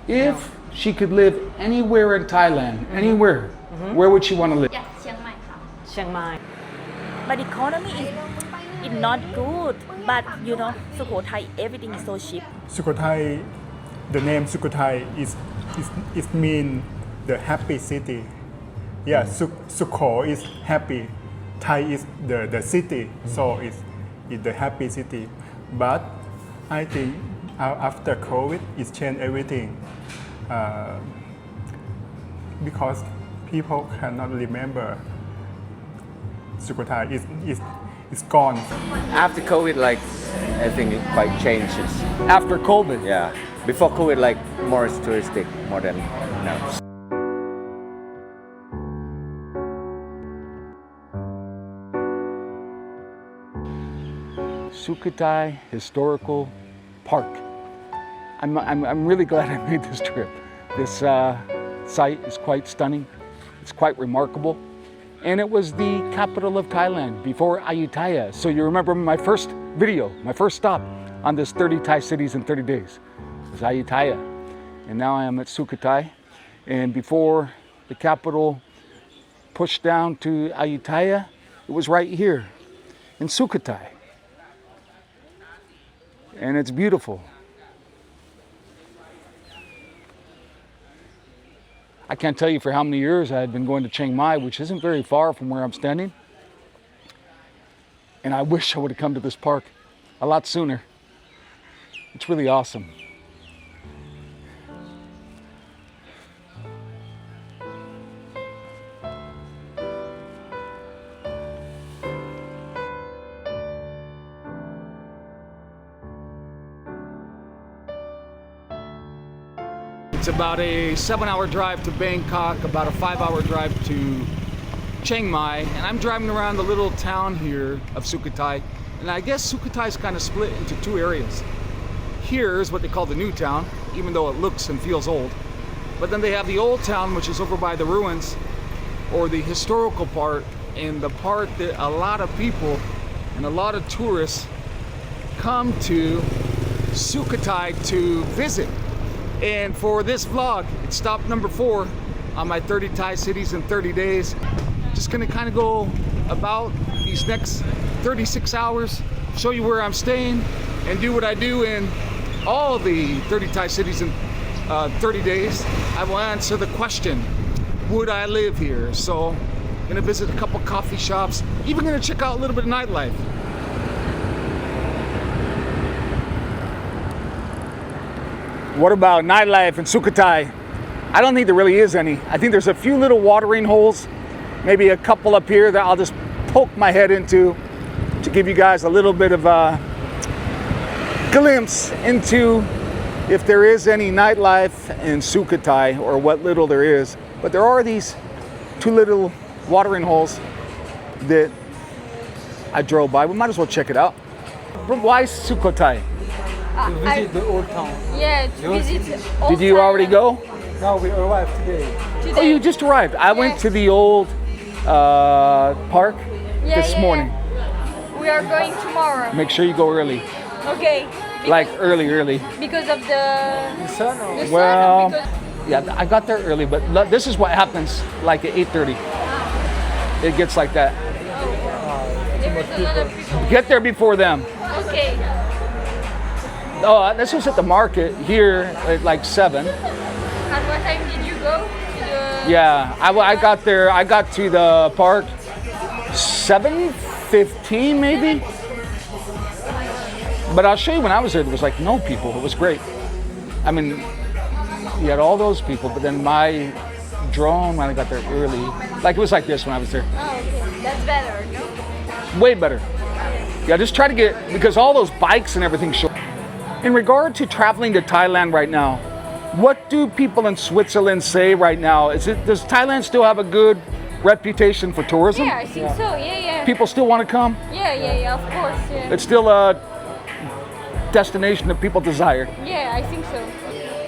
If she could live anywhere in Thailand, anywhere, where would she want to live? อยากเชียงใหม่ค่ะ Chiang Mai. But economy is not good. But you know, Sukhothai, everything is so cheap. Sukhothai, the name Sukhothai is mean the happy city. Yeah, Sukho is happy. Thai is the city, so it's the happy city. But I think after COVID, it's changed everything because people cannot remember Sukhothai. It's gone. After COVID, like I think it quite changes. After COVID? Yeah. Before COVID, like more touristic, more than now. Sukhothai Historical Park. I'm really glad I made this trip. This site is quite stunning. It's quite remarkable. And it was the capital of Thailand before Ayutthaya. So you remember my first video, my first stop on this 30 Thai cities in 30 days was Ayutthaya. And now I am at Sukhothai. And before the capital pushed down to Ayutthaya, it was right here in Sukhothai. And it's beautiful. I can't tell you for how many years I had been going to Chiang Mai, which isn't very far from where I'm standing. And I wish I would have come to this park a lot sooner. It's really awesome. It's about a 7-hour drive to Bangkok, about a 5-hour drive to Chiang Mai, and I'm driving around the little town here of Sukhothai, and I guess Sukhothai is kind of split into two areas. Here is what they call the new town, even though it looks and feels old, but then they have the old town, which is over by the ruins, or the historical part, and the part that a lot of people and a lot of tourists come to Sukhothai to visit. And for this vlog, it's stop number 4 on my 30 Thai cities in 30 days. Just gonna kind of go about these next 36 hours, show you where I'm staying, and do what I do in all the 30 Thai cities in 30 days. I will answer the question, would I live here? So, gonna visit a couple coffee shops, even gonna check out a little bit of nightlife. What about nightlife in Sukhothai? I don't think there really is any. I think there's a few little watering holes, maybe a couple up here that I'll just poke my head into to give you guys a little bit of a glimpse into if there is any nightlife in Sukhothai or what little there is. But there are these 2 little watering holes that I drove by. We might as well check it out. Why Sukhothai? To visit the old town. Yeah, to visit old Did you already go? Now we arrived today. Oh, you just arrived. I went to the old park this morning. We are going tomorrow. Make sure you go early. Okay. Like early. Because of the sun. Well, because yeah, I got there early, but this is what happens like at 8:30. It gets like that. there is a lot of people. Get there before them. Okay. Oh, this was at the market here at like 7. At what time did you go? To the Yeah, I got there. I got to the park 7:15 maybe. But I'll show you when I was there was like no people. It was great. I mean, you had all those people, but then my drone when I got there early, like it was like this when I was there. Oh, okay. That's better, no? Way better. Yeah, just try to get, because all those bikes and everything show. In regard to traveling to Thailand right now, what do people in Switzerland say right now? Does Thailand still have a good reputation for tourism? Yeah, I think so. Yeah. People still want to come? Yeah, of course. Yeah. It's still a destination that people desire. Yeah, I think so.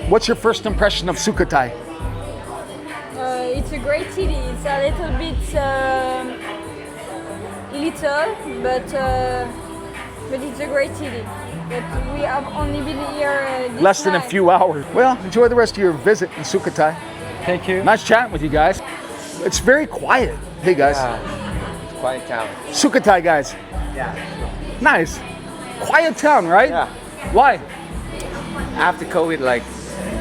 What's your first impression of Sukhothai? It's a great city. It's a little bit little, but it's a great city. but we have only been here this Less than a night. few hours. Well, enjoy the rest of your visit in Sukhothai. Thank you. Nice chatting with you guys. It's very quiet. Hey guys. Quiet town. Sukhothai guys. Yeah. Nice. Quiet town, right? Yeah. Why? After COVID, like,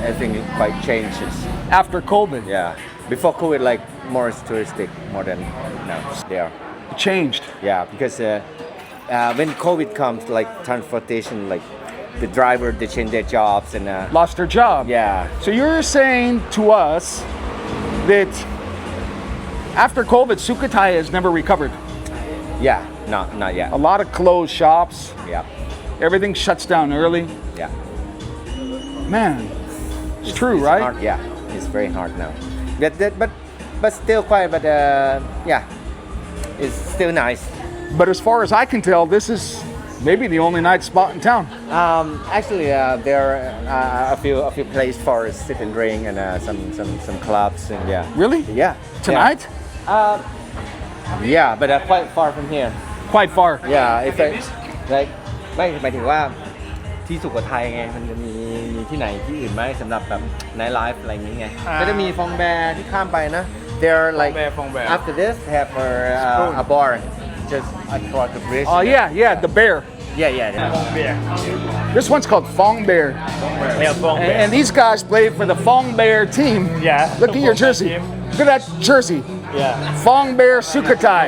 I think it quite changes. After COVID. Yeah. Before COVID, like, more touristic, more than now. Yeah. It changed. Yeah, because when COVID comes, like, transportation, like, the driver, they change their jobs and Lost their job. yeah. So you're saying to us that after COVID, Sukhothai has never recovered. Yeah, not yet. A lot of closed shops. Yeah, Everything shuts down early. yeah. Man, it's true, right? Hard, yeah, it's very hard now. But still quiet. But yeah, it's still nice. But as far as I can tell, this is maybe the only night spot in town. Actually, there are a few places for sit and drink and some clubs and yeah. Really? Yeah. Tonight? Yeah, but quite far from here. Quite far. Yeah, if I, like ไม่หมายถึงว่าที่สุโขทัยไงมันจะมีที่ไหนที่อื่นไหมสำหรับแบบไนท์ไลฟ์อะไรอย่างเงี้ยก็จะมีฟองแบร์ที่ข้ามไปนะ They're like after this have a bar just across the bridge. Oh yeah, the bear. Yeah. This one's called Phong Bear. Yeah, Phong Bear. And these guys play for the Phong Bear team. Yeah. Look at your jersey. Look at that jersey. Yeah. Phong Bear Sukhothai.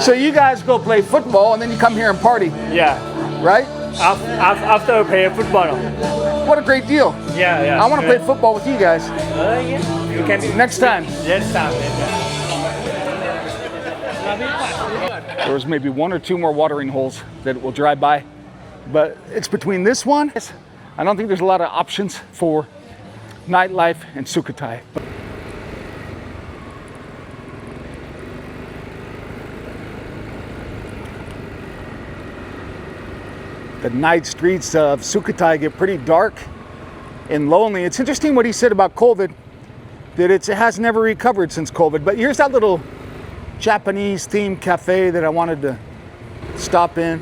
So you guys go play football and then you come here and party, Yeah. right? After play football. What a great deal. Yeah. I want to play football with you guys Yeah. You can next time. Yes, time. There's maybe one or two more watering holes that will drive by, but it's between this one. I don't think there's a lot of options for nightlife in Sukhothai. The night streets of Sukhothai get pretty dark and lonely. It's interesting what he said about COVID, that it has never recovered since COVID. But here's that little Japanese themed cafe that I wanted to stop in.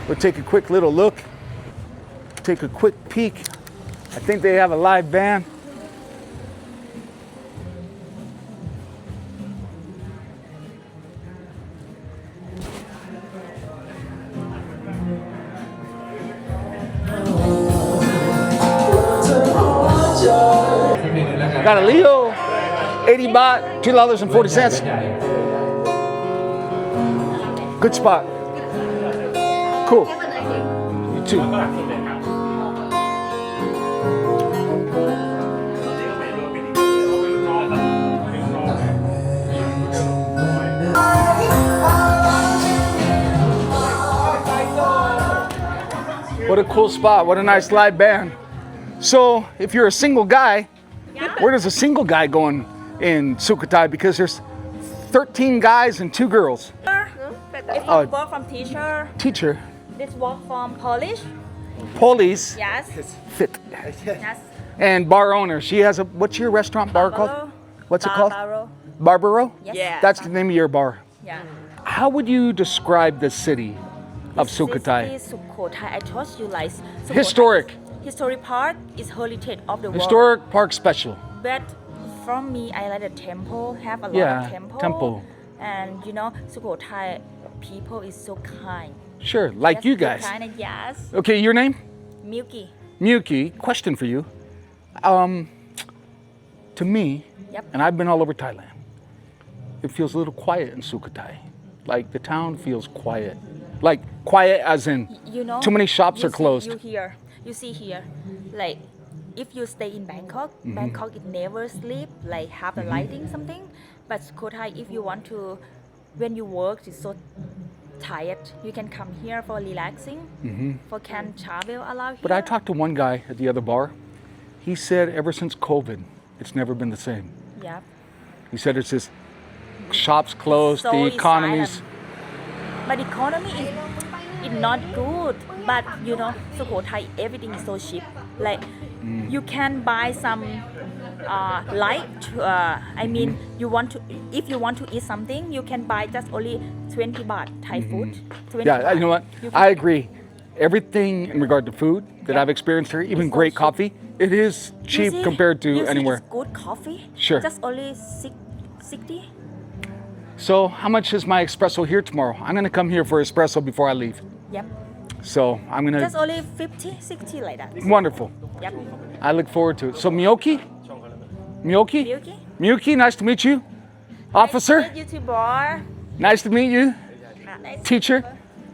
We'll take a quick little look, take a quick peek. I think they have a live band. Got a Leo, 80 baht, $2.40. Good spot. Cool. You too. What a cool spot. What a nice live band. So if you're a single guy, where does a single guy go in Sukhothai? Because there's 13 guys and 2 girls. If you work from Teacher, this work from Polish. police, Yes. fit. Yes. And bar owner. She has a, what's your restaurant bar called? What's it called? Barbaro. Barbaro? Yes. Yeah. That's the name of your bar. Yeah. How would you describe the city of This Sukhothai? is Sukhothai. I told you like Sukhothai Historic. Historic park is heritage of the world. Historic Park Special. But from me, I like the temple. Have a lot Yeah, of temple. temple. And you know, Sukhothai people is so kind. Sure, like Yes, you so guys. Kind and yes. Okay, your name? Milky. Miyuki, question for you. To me, Yep. and I've been all over Thailand, it feels a little quiet in Sukhothai. Like the town feels quiet. Like quiet as in You know. too many shops you are see- closed. You see here, like if you stay in Bangkok, Mm-hmm. Bangkok it never sleep, like have the lighting something. But Sukhothai, if you want to, when you work, it's so tired. You can come here for relaxing, for can travel around here. But I talked to one guy at the other bar. He said ever since COVID, it's never been the same. Yeah. He said it's just shops closed, So the it's economy's. silent. But economy is not good. But you know, Sukhothai everything is so cheap. Like You can buy some light. I mean, if you want to eat something, you can buy just only 20 baht Thai food. 20 Yeah, baht. you know what? You can- I agree. Everything in regard to food that I've experienced here, even It's so great cheap. coffee, it is You cheap see- compared to you see anywhere. It's good coffee. Sure. Just only 60. So how much is my espresso here tomorrow? I'm gonna come here for espresso before I leave. Yep. So I'm gonna, Just only 50, 60 like that. wonderful. Yep. I look forward to it. So Miyoki? Miyoki? Yuki? Miyuki, nice to meet you. Officer, YouTuber. nice to meet you. Nice Teacher?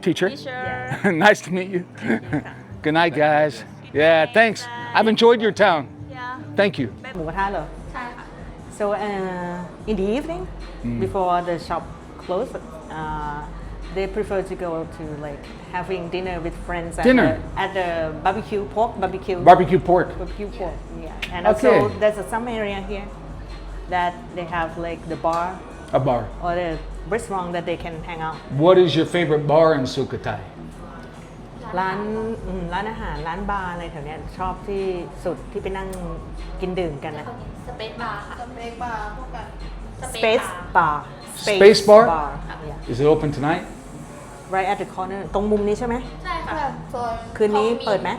Teacher? teacher. Nice to meet you. Good night, guys. Yeah, thanks. I've enjoyed your town. Yeah. Thank you. หมูกระทะเหรอ so in the evening before the shop close they prefer to go to like having dinner with friends Dinner? at the barbecue barbecue Barbecue pork. yeah and Okay. also there's some area here that they have like the bar A bar. or the restaurant that they can hang out What is your favorite bar in Sukhothai? ร้านอาหารร้านบาร์อะไรแถวเนี้ยชอบที่สุดที่ไปนั่งกินดื่มกันนะ สเปซบาร์ค่ะ Space Bar Space Bar? yeah. Is it open tonight? right at the corner ตรงมุมนี้ใช่ไหม ใช่ค่ะ คืนนี้เปิดไหม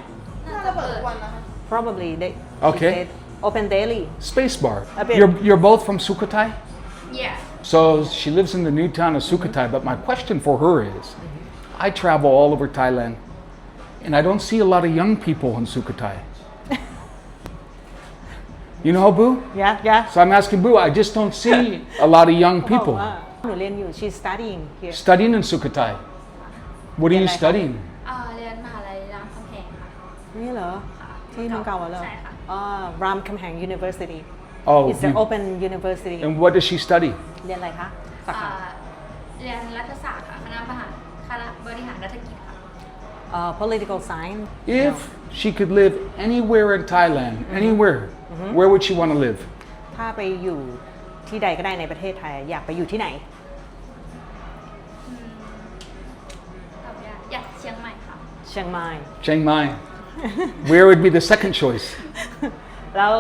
น่าจะเปิดวันนะคะ probably they Okay. she said open daily Space Bar. A bit. You're both from Sukhothai? yeah So she lives in the new town of Sukhothai, but my question for her is, I travel all over Thailand, and I don't see a lot of young people in Sukhothai. You know, Boo? yeah So I'm asking Boo, I just don't see a lot of young บอก people ว่าหนูเรียนอยู่ she's studying here studying in Sukhothai. What are you Yeah, like- studying? เรียนมหาลัยรามคำแหงค่ะ นี่เหรอ ที่เมืองเก่าเหรอ ใช่ค่ะ รามคำแหง University Oh, it's an you- open university and what does she study? เรียนอะไรคะสาขา เรียนรัฐศาสตร์ค่ะคณะบริหารรัฐกิจค่ะ political science If she could live anywhere in Thailand, anywhere, where would she want to live? ถ้าไปอยู่ที่ใดก็ได้ในประเทศไทยอยากไปอยู่ที่ไหน อยากเชียงใหม่ค่ะ เชียงใหม่ Chiang Mai. Where would be the second choice? แล้ว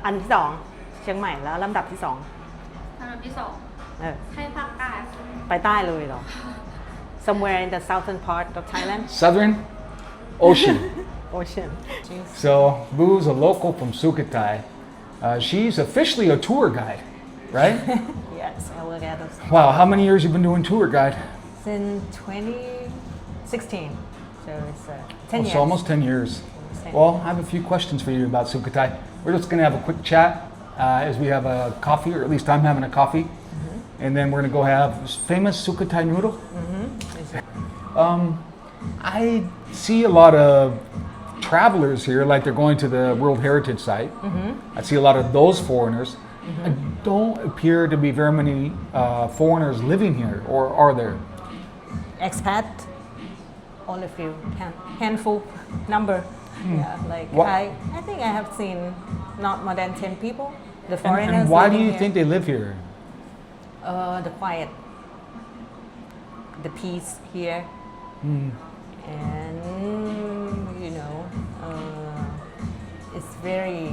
อันที่สองเชียงใหม่แล้วลำดับที่สอง ลำดับที่สอง เออ ให้ภาคใต้ ไปใต้เลยเหรอ somewhere in the southern part of Thailand Southern Ocean. ocean So Boo's a local from Sukhothai. She's officially a tour guide, right? yes I work at those Wow, how many years you been doing tour guide? since 2016 so it's 10 Oh, years so almost 10 years. Well, I have a few questions for you about Sukhothai. We're just going to have a quick chat as we have a coffee, or at least I'm having a coffee. And then we're going to go have famous Sukhothai noodle. I see a lot of travelers here, like they're going to the World Heritage Site. I see a lot of those foreigners. I don't appear to be very many foreigners living here, or are there? expat only few handful number yeah like What- I think I have seen not more than 10 people the And, foreigners and why do living you here. think they live here? The quiet the peace here and you know it's very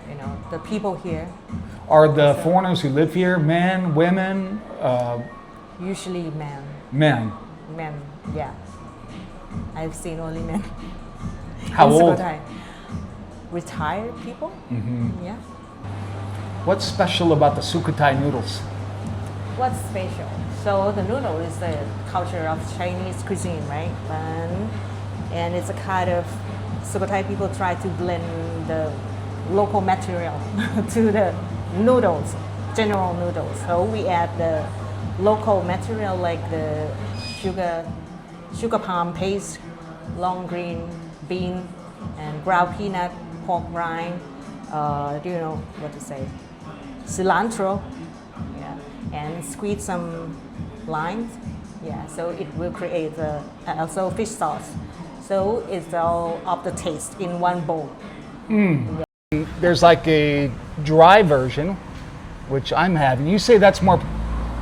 you know the people here Are the foreigners who live here men, women, usually men men? yeah I've seen only men How in old? Sukhothai. Retired people yeah What's special about the Sukhothai noodles? What's special? So the noodle is the culture of Chinese cuisine, right? And it's a kind of Sukhothai people try to blend the local material to the noodles, general noodles. So we add the local material like the sugar palm paste, long green bean, and ground peanut, pork rind. Do you know what to say? Cilantro. Yeah, and squeeze some limes. Yeah, so it will create also fish sauce. So it's all of the taste in one bowl. There's like a dry version, which I'm having. You say that's more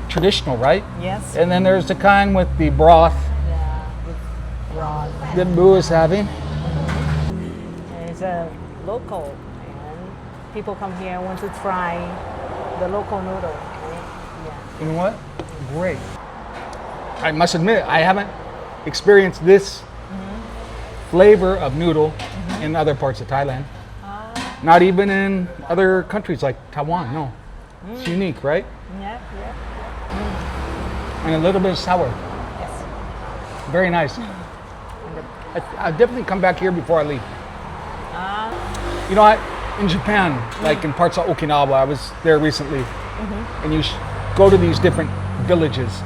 traditional, right? Yes. And then there's the kind with the broth Yeah, with broth. that Boo is having. It's local, and people come here want to try the local noodle. Right? Yeah. You know what? Great. I must admit, I haven't experienced this flavor of noodle in other parts of Thailand. Not even in other countries like Taiwan, no. It's unique, right? Yeah, yeah. And a little bit sour. Yes. Very nice. I'll definitely come back here before I leave. You know what? In Japan, like in parts of Okinawa, I was there recently, and you go to these different villages,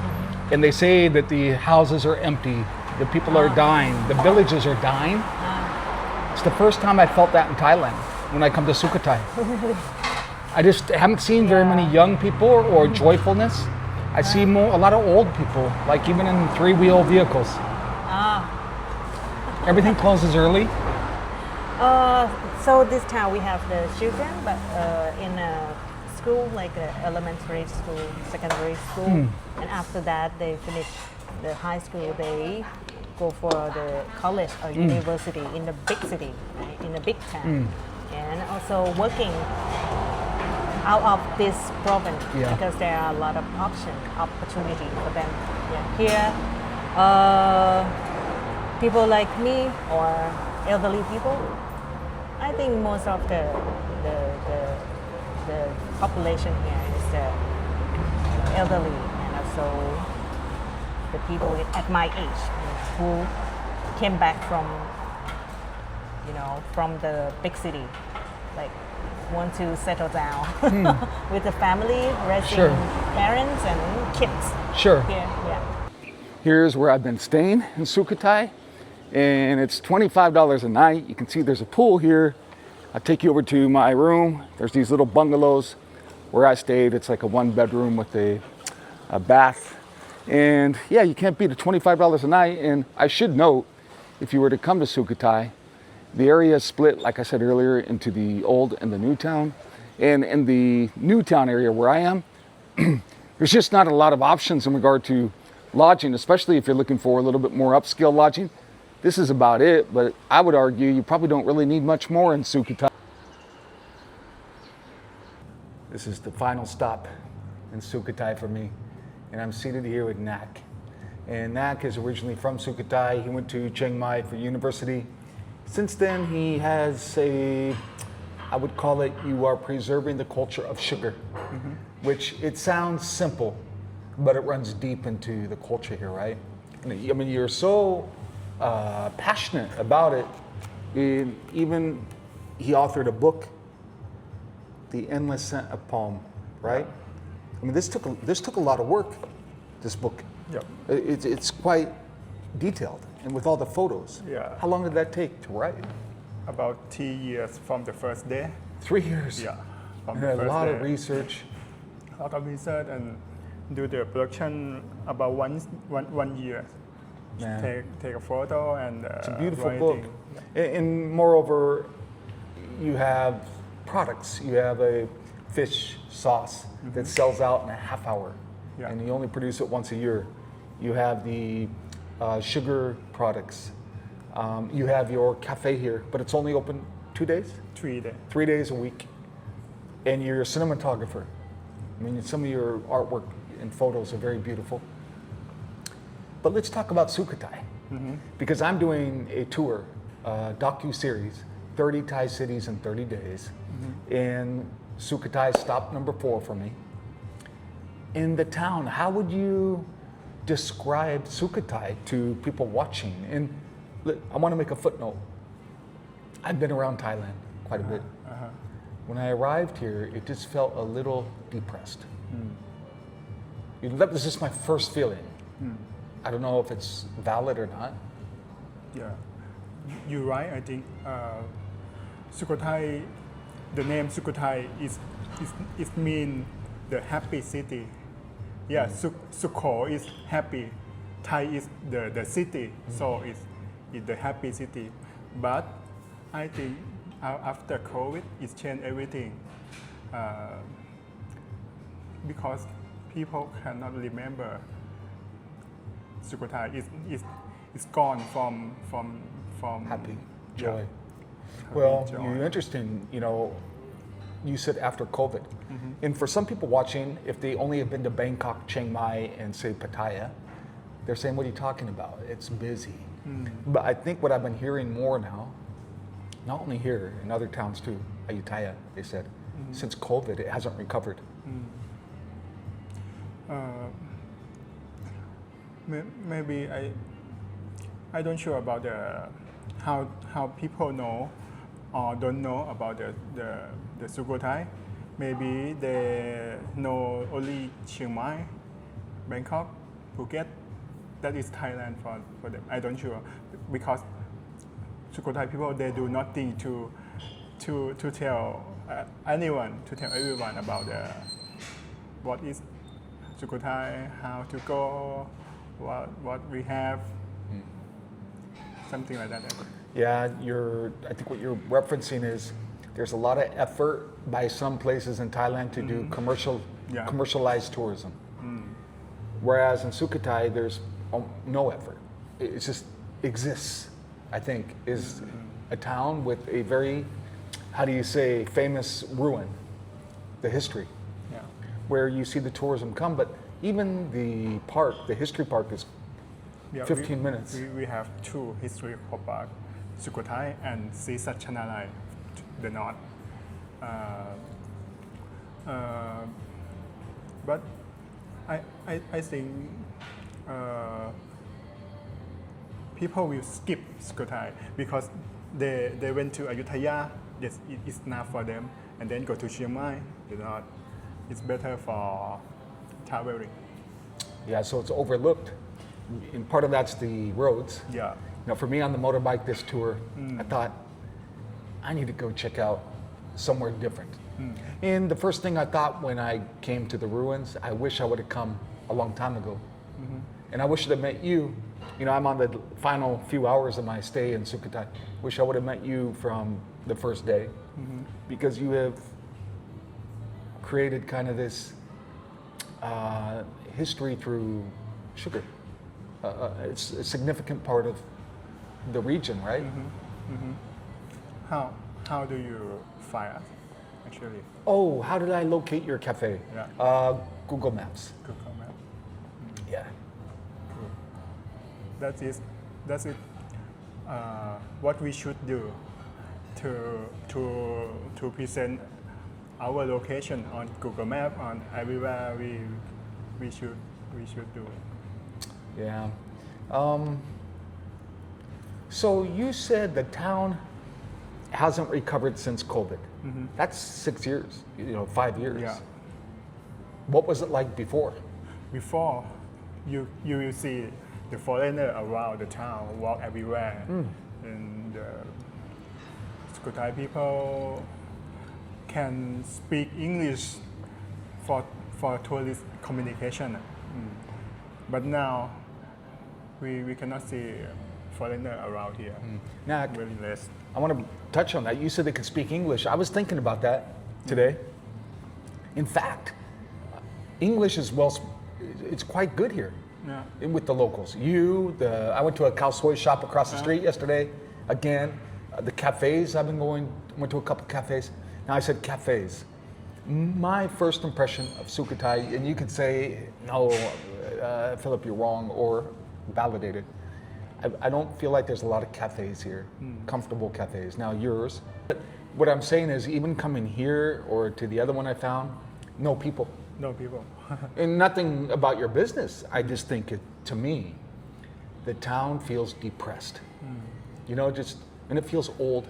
and they say that the houses are empty, the people are dying, the villages are dying. It's the first time I felt that in Thailand when I come to Sukhothai. I just haven't seen very many young people or joyfulness. I see a lot of old people, like even in three-wheel vehicles. Everything closes early. So this town we have the children, but in a school like elementary school, secondary school, and after that they finish the high school. They go for the college or university in the big city, right, in a big town, and also working out of this province because there are a lot of opportunity for them. Yeah. Here, people like me or elderly people, I think most of the population here is elderly, and also the people at my age who came back from from the big city, like want to settle down with the family, raising parents and kids. Sure. Here, yeah. Here's where I've been staying in Sukhothai, and it's $25 a night. You can see there's a pool here. I'll take you over to my room. There's these little bungalows where I stayed. It's like a one bedroom with a bath. And yeah, you can't beat it, $25 a night. And I should note, if you were to come to Sukhothai, the area is split, like I said earlier, into the old and the new town. And in the new town area where I am, there's just not a lot of options in regard to lodging, especially if you're looking for a little bit more upscale lodging. This is about it, but I would argue you probably don't really need much more in Sukhothai. This is the final stop in Sukhothai for me, and I'm seated here with Nak. And Nak is originally from Sukhothai. He went to Chiang Mai for university. Since then, he has I would call it, you are preserving the culture of sugar, which it sounds simple, but it runs deep into the culture here, right? I mean, you're so passionate about it. Even he authored a book, The Endless Scent of Palm, right? I mean, this took a lot of work, this book. Yeah. It's quite detailed, and with all the photos. Yeah. How long did that take to write? About 3 years from the first day. 3 years. Yeah. From And the a first lot day. of research. A lot of research and do the production about one year. Man. Take a photo and It's a beautiful writing. book. And moreover, you have products. You have a fish sauce that sells out in a half hour. Yeah. And you only produce it once a year. You have the sugar products. You have your cafe here, but it's only open 2 days? 3 days. 3 days a week. And you're a cinematographer. I mean, some of your artwork and photos are very beautiful. But let's talk about Sukhothai, because I'm doing a tour, docu-series, 30 Thai cities in 30 days. And Sukhothai is stop number 4 for me. In the town, how would you describe Sukhothai to people watching? And I want to make a footnote. I've been around Thailand quite a bit. When I arrived here, it just felt a little depressed. That was just my first feeling. I don't know if it's valid or not. Yeah, you're right. I think Sukhothai, the name Sukhothai is mean the happy city. Yeah, Sukho is happy. Thai is the city, so it's the happy city. But I think after COVID, it's changed everything because people cannot remember Sukhothai. It's gone from Happy, yeah. joy. Well, enjoy. you're interesting. You know, you said after COVID, and for some people watching, if they only have been to Bangkok, Chiang Mai, and say Pattaya, they're saying, "What are you talking about? It's busy." But I think what I've been hearing more now, not only here in other towns too, Ayutthaya, they said, since COVID, it hasn't recovered. Maybe I don't sure about the how people know or don't know about the Sukhothai. Maybe they know only Chiang Mai, Bangkok, Phuket. That is Thailand for them. I don't sure because Sukhothai people they do nothing to tell anyone to tell everyone about what is Sukhothai, how to go, what we have, something like that. Yeah, I think what you're referencing is there's a lot of effort by some places in Thailand to do Yeah. commercialized tourism. Whereas in Sukhothai, there's no effort. It just exists, I think, is a town with a very, how do you say, famous ruin, the history, Yeah. where you see the tourism come, but even the park, the history park is Yeah, 15 minutes. We have two historical parks, Sukhothai and Sri Satchanalai, the north. But I think people will skip Sukhothai because they went to Ayutthaya, yes, it's enough for them, and then go to Chiang Mai, the north. It's better for traveling. Yeah, so it's overlooked. And part of that's the roads. Yeah. Now, for me on the motorbike this tour, I thought, I need to go check out somewhere different. And the first thing I thought when I came to the ruins, I wish I would have come a long time ago. And I wish I'd have met you. You know, I'm on the final few hours of my stay in Sukhothai. Wish I would have met you from the first day because you have created kind of this history through sugar. It's a significant part of the region, right? How do you find us, actually? Oh, how did I locate your cafe? Yeah. Google Maps. Google Maps. Yeah. That's it. What we should do to present our location on Google Maps on everywhere we should do. Yeah. So you said the town hasn't recovered since COVID. That's 6 years, 5 years. Yeah. What was it like before? Before, you will see the foreigner around the town walk everywhere, and Sukhothai people can speak English for tourist communication. But now we cannot see foreigner around here. Now, Very less. I want to touch on that. You said they could speak English. I was thinking about that today. In fact, English is it's quite good here Yeah. with the locals. I went to a khao soi shop across the street yesterday. Again, the cafes, went to a couple cafes. Now I said cafes. My first impression of Sukhothai, and you could say, no, Philip, you're wrong, or validate it. I don't feel like there's a lot of cafes here, comfortable cafes. Now yours. But what I'm saying is even coming here or to the other one I found, no people. No people. And nothing about your business. I just think to me, the town feels depressed. And it feels old.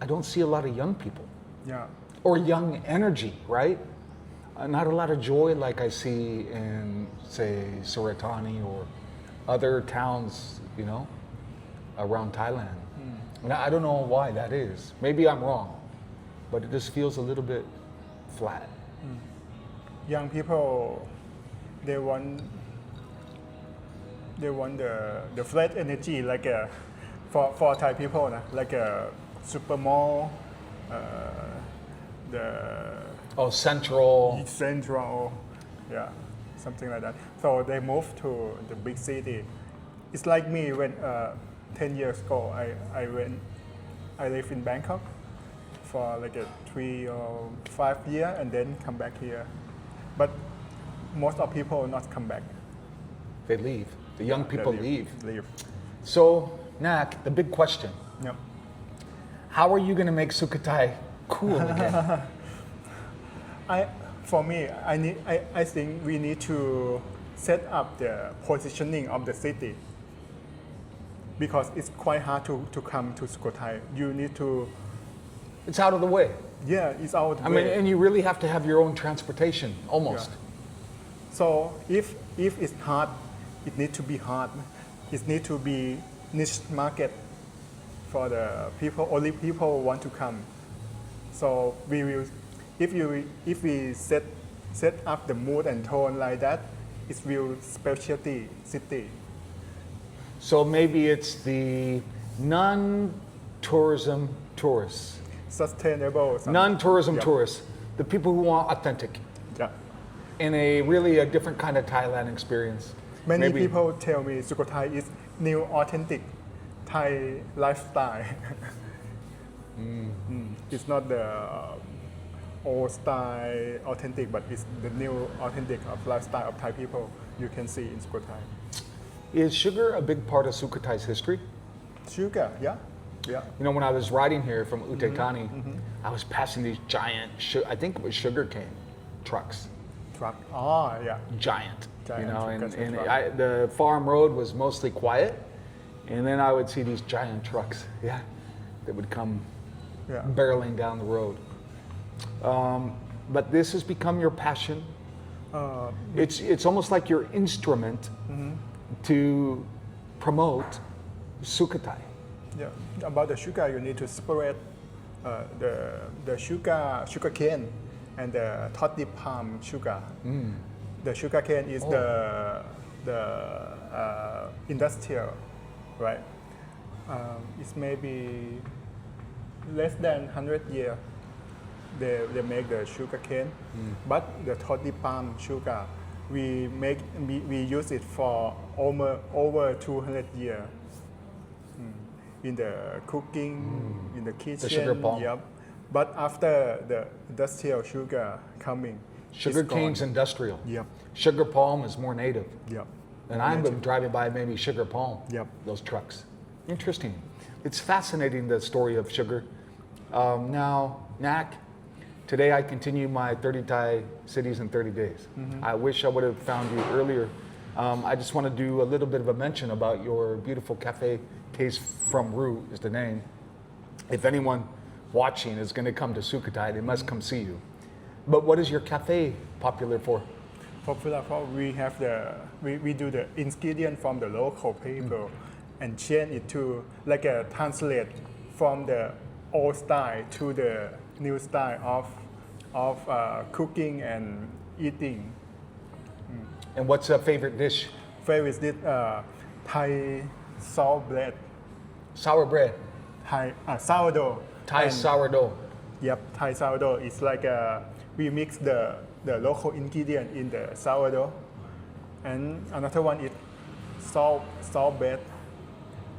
I don't see a lot of young people Yeah. or young energy, right? Not a lot of joy like I see in, say, Suratani or other towns, around Thailand. And I don't know why that is. Maybe I'm wrong, but it just feels a little bit flat. Young people, they want the fresh energy like for Thai people, like a super mall, the Oh, Central. central, yeah, something like that. So they move to the big city. It's like me when 10 years ago I went I live in Bangkok for like a 3 or 5 years and then come back here. But most of people not come back. They leave. The young people leave. Leave. So, Nak, the big question. Yep. How are you going to make Sukhothai cool again? For me, I think we need to set up the positioning of the city because it's quite hard to come to Sukhothai. You need to, It's out of the way. yeah, it's our I way. mean, and you really have to have your own transportation, almost. Yeah. So if it's hard, it need to be hard. It need to be niche market for the people. Only people want to come. So we will, if we set up the mood and tone like that, it will specialty city. So maybe it's the non-tourism tourists, Sustainable. non-tourism Yeah. tourists, the people who want authentic Yeah. in a different kind of Thailand experience. Many Maybe- people tell me Sukhothai is new authentic Thai lifestyle. It's not the old style authentic, but it's the new authentic of lifestyle of Thai people you can see in Sukhothai. Is sugar a big part of Sukhothai's history? Sugar, yeah, yeah. You know, when I was riding here from Uttaitani, I was passing these giant, I think it was sugarcane trucks. Truck. Oh, yeah. Giant, Giant you know, and sugarcane truck. the farm road was mostly quiet, and then I would see these giant trucks, yeah, that would come Yeah. barreling down the road. But this has become your passion. It's almost like your instrument to promote Sukhothai. Yeah. About the sugar, you need to separate the sugar cane and the toddy palm sugar. The sugar cane is the industrial, right? It's maybe less than 100 years. They make the sugar cane, but the toddy palm sugar, we use it for over 200 years. In the cooking, in the kitchen. sugar palm. Yep. But after the industrial sugar coming, Sugar it's cane's gone. industrial. Yep. Sugar palm is more native. Yep. And I'm driving by maybe sugar palm, Yep. those trucks. Interesting. It's fascinating, the story of sugar. Now, Nak, today I continue my 30 Thai cities in 30 days. I wish I would have found you earlier. I just want to do a little bit of a mention about your beautiful cafe, Taste from Root is the name. If anyone watching is going to come to Sukhothai, they must come see you. But what is your cafe popular for? Popular for we do the ingredient from the local people and change it to like a translate from the old style to the new style of cooking and eating. And what's a favorite dish? Favorite dish, Thai salt bread, Sour bread. Thai sourdough. Thai And- sourdough. Yep, Thai sourdough is like we mix the local ingredient in the sourdough, and another one is salt bread,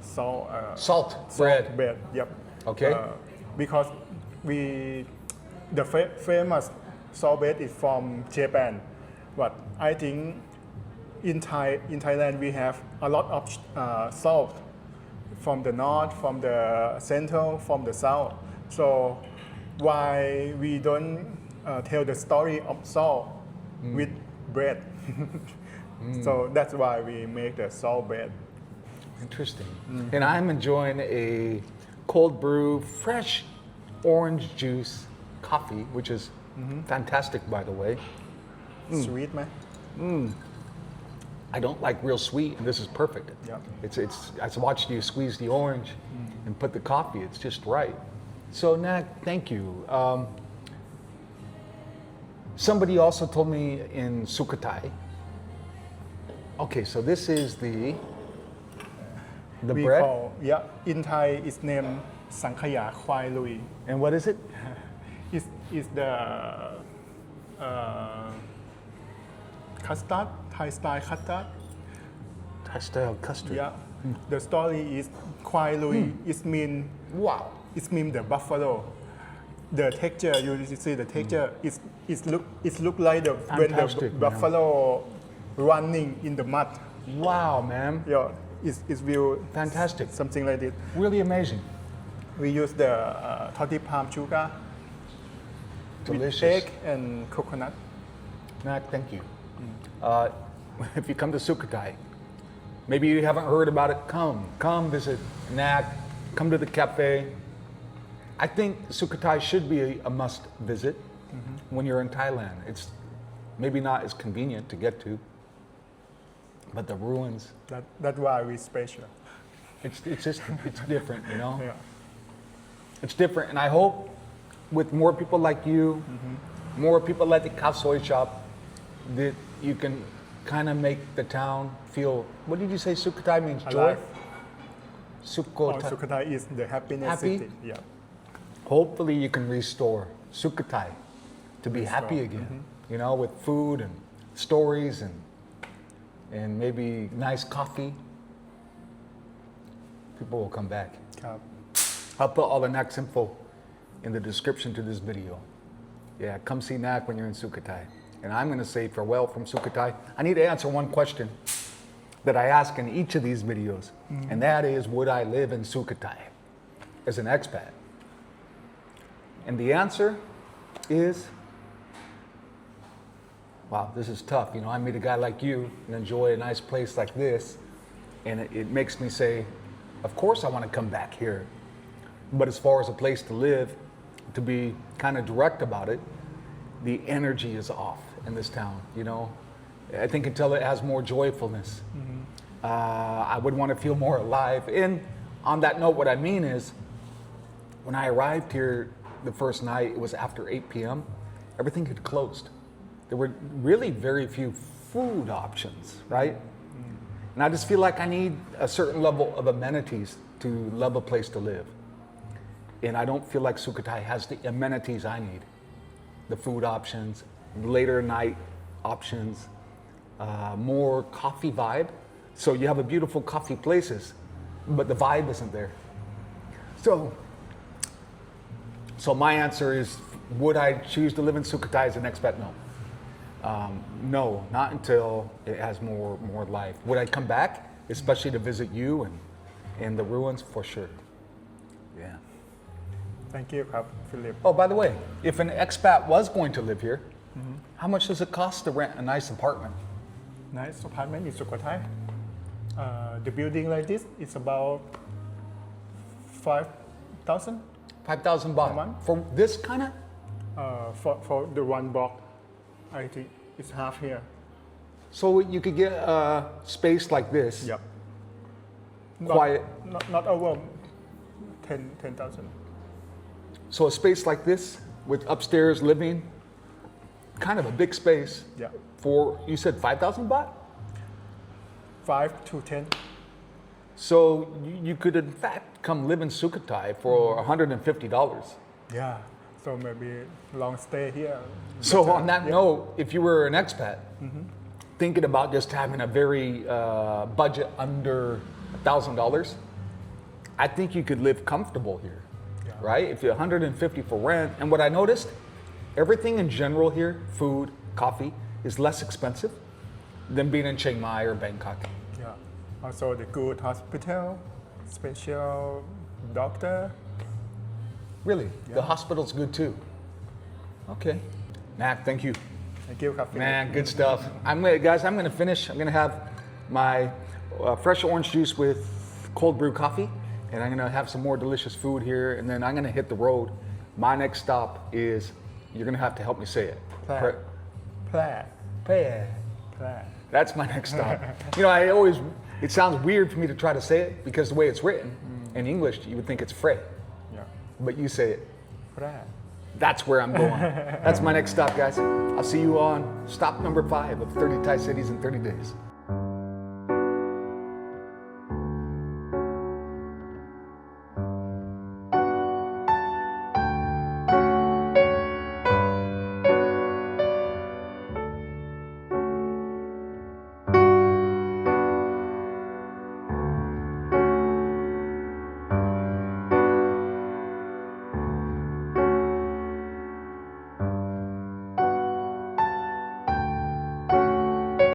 Salt bread. bread. Yep. Okay. Because the famous salt bread is from Japan, but I think in Thailand we have a lot of salt from the north, from the central, from the south. So why we don't tell the story of salt with bread? So that's why we make the salt bread. Interesting. And I'm enjoying a cold brew, fresh orange juice coffee, which is fantastic, by the way. Sweet, man. I don't like real sweet, and this is perfect. Yeah. It's. I watched you squeeze the orange and put the coffee. It's just right. So Nak, thank you. Somebody also told me in Sukhothai. Okay, so this is the We bread. call, yeah, in Thai it's named Sankhaya Khwai Lui. And what is it? It's the custard, Thai style custard. Thai style custard. Yeah. The story is Khwai Lui. It means Wow. it means the buffalo. The texture, you see the texture, it look like when the Fantastic, man. buffalo running in the mud. Wow, man. Yeah, it's will Fantastic. something like this. Really amazing. We use the toddy palm sugar, Delicious. with egg and coconut. Mac, thank you. If you come to Sukhothai, maybe you haven't heard about it, come visit Nak, come to the cafe. I think Sukhothai should be a must visit when you're in Thailand. It's maybe not as convenient to get to, but the ruins, That's why we special. it's just, it's different, you know? Yeah. It's different, and I hope with more people like you, more people like the Khao Soi shop, that you can kind of make the town feel, what did you say Sukhothai means? Joy? Alive. Sukhothai. Sukhothai is the happiness Happy? city. Yeah. Hopefully you can restore Sukhothai to be happy again, you know, with food and stories and maybe nice coffee. People will come back. ครับ I'll put all the Nak's info in the description to this video. Yeah, come see Nak when you're in Sukhothai. And I'm going to say farewell from Sukhothai. I need to answer one question that I ask in each of these videos, and that is, would I live in Sukhothai as an expat? And the answer is, wow, this is tough. You know, I meet a guy like you and enjoy a nice place like this, and it makes me say, of course I want to come back here. But as far as a place to live, to be kind of direct about it, the energy is off in this town, you know? I think until it has more joyfulness, I would want to feel more alive. And on that note, what I mean is, when I arrived here the first night, it was after 8 p.m., everything had closed. There were really very few food options, right? And I just feel like I need a certain level of amenities to love a place to live. And I don't feel like Sukhothai has the amenities I need. The food options, later night options, more coffee vibe. So you have a beautiful coffee places, but the vibe isn't there. So my answer is, would I choose to live in Sukhothai as an expat? No. No, not until it has more life. Would I come back, especially to visit you and the ruins? For sure. Yeah. Thank you ครับ Philip. Oh, by the way, if an expat was going to live here, how much does it cost to rent a nice apartment? Nice apartment in Sukhothai. The building like this is about 5,000 5,000 baht. Per month? For this kind of? for the one block. I think it's half here. So you could get a space like this. Yep. Quiet. Not over 10,000. So a space like this with upstairs living, kind of a big space. Yeah. For, you said 5,000 baht? 5 to 10. So you could in fact come live in Sukhothai for $150. Yeah. So maybe long stay here. So on that note, if you were an expat, thinking about just having a very budget under $1,000, I think you could live comfortable here, right? If you're 150 for rent, and what I noticed, everything in general here, food, coffee, is less expensive than being in Chiang Mai or Bangkok. Yeah. Also the good hospital, special doctor. Really, the hospital's good too. Okay, Mac, thank you. Thank you ครับ Man, good stuff. Guys, I'm gonna finish. I'm gonna have my fresh orange juice with cold brew coffee, and I'm gonna have some more delicious food here, and then I'm gonna hit the road. My next stop is, you're gonna have to help me say it. แพร่ Prayer. แพร่ That's my next stop. You know, it sounds weird for me to try to say it because the way it's written in English, you would think it's Frey, Yeah. but you say it. แพร่ That's where I'm going. That's my next stop, guys. I'll see you on stop number 5 of 30 Thai cities in 30 days.